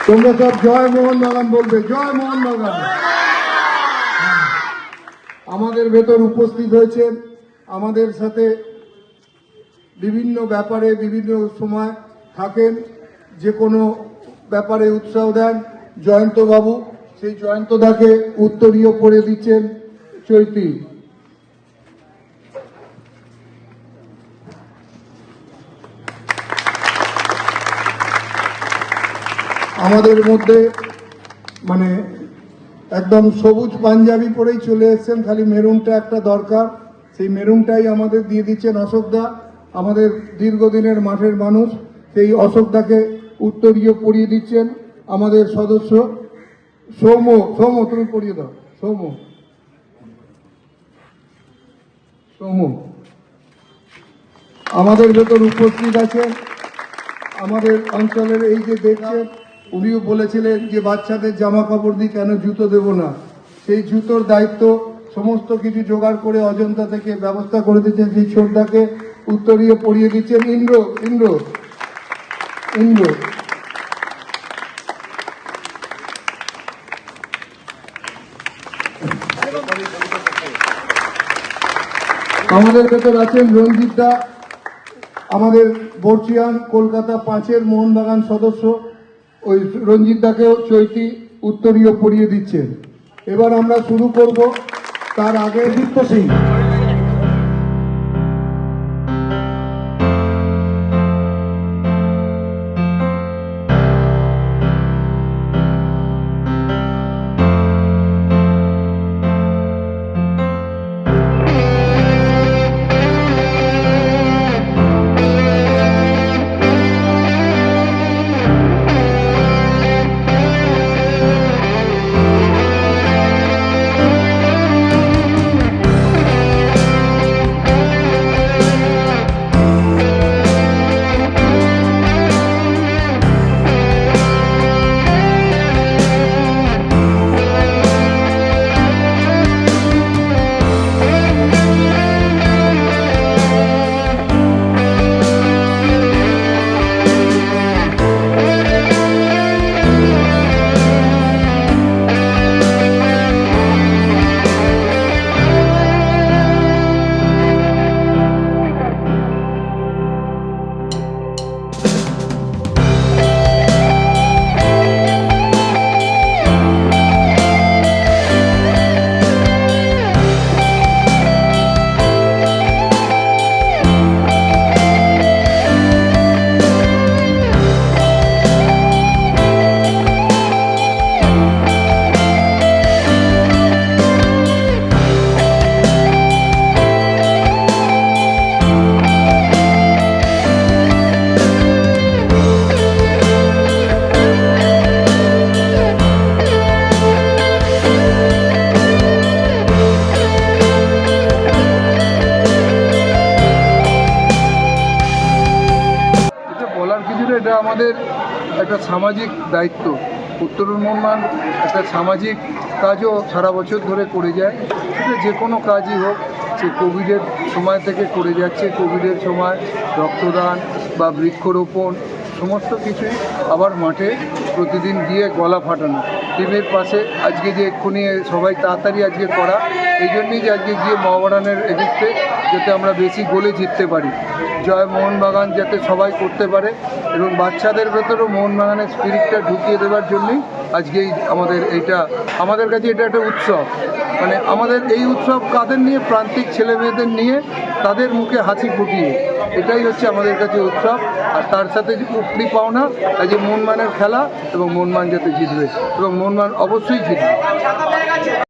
তোমরা সব জয় মোহনবাগান বলবে, জয় মোহনবাগান। আমাদের ভেতর উপস্থিত হয়েছেন, আমাদের সাথে বিভিন্ন ব্যাপারে বিভিন্ন সময় থাকেন, যে কোনো ব্যাপারে উৎসাহ দেন জয়ন্ত বাবু। সেই জয়ন্ত দাকে উত্তরীয় করে দিচ্ছেন চৈতি। আমাদের মধ্যে মানে একদম সবুজ পাঞ্জাবি পরেই চলে এসেছেন, খালি মেরুনটা একটা দরকার, সেই মেরুনটাই আমাদের দিয়ে দিচ্ছেন অশোকদা, আমাদের দীর্ঘদিনের মাঠের মানুষ। সেই অশোকদাকে উত্তরীয় পরিয়ে দিচ্ছেন আমাদের সদস্য সৌম্য। সৌম্য তুমি পরিয়ে দাও। সৌম্য আমাদের ভেতর উপস্থিত আছেন। আমাদের অঞ্চলের এই যে দেখছেন, উনিও বলেছিলেন যে বাচ্চাদের জামা কাপড় দিয়ে কেন জুতো দেব না, সেই জুতোর দায়িত্ব সমস্ত কিছু জোগাড় করে অজন্তা থেকে ব্যবস্থা করে দিচ্ছেন। সেই ছোটদাকে উত্তরীয় পরিয়ে দিচ্ছেন ইন্দ্র। আমাদের ভেতর আছেন রঞ্জিত দা, আমাদের বর্চিয়ান কলকাতা 5-এর মোহনবাগান সদস্য। ওই রঞ্জিত দাকেও চৈতি উত্তরীয় পরিয়ে দিচ্ছেন। এবার আমরা শুরু করব, তার আগে দীপ্ত সিং। এটা আমাদের একটা সামাজিক দায়িত্ব। উত্তরণ মোহনবাগান একটা সামাজিক কাজও সারা বছর ধরে করে যায়। সেটা যে কোনো কাজই হোক, সে কোভিডের সময় থেকে করে যাচ্ছে। কোভিডের সময় রক্তদান বা বৃক্ষরোপণ সমস্ত কিছুই, আবার মাঠে প্রতিদিন গিয়ে গলা ফাটানো, টিমের পাশে। আজকে যে এক্ষুনি সবাই তাড়াতাড়ি আজকে করা, এই জন্যই যে আজকে গিয়ে মোহনবাগানের এগেইনস্টে যাতে আমরা বেশি গোলে জিততে পারি, জয় মোহনবাগান যাতে সবাই করতে পারে, এবং বাচ্চাদের ভেতরেও মোহনবাগানের স্পিরিটটা ঢুকিয়ে দেওয়ার জন্যই আজকে আমাদের কাছে এটা একটা উৎসব। মানে আমাদের এই উৎসব কাদের নিয়ে? প্রান্তিক ছেলেমেয়েদের নিয়ে, তাদের মুখে হাসি ফুটিয়ে, এটাই হচ্ছে আমাদের কাছে উৎসব। আর তার সাথে উপরি পাওনা যে মোহনবাগানের খেলা, এবং মোহনবাগান যাতে জিতবে, এবং মোহনবাগান অবশ্যই জিতবে।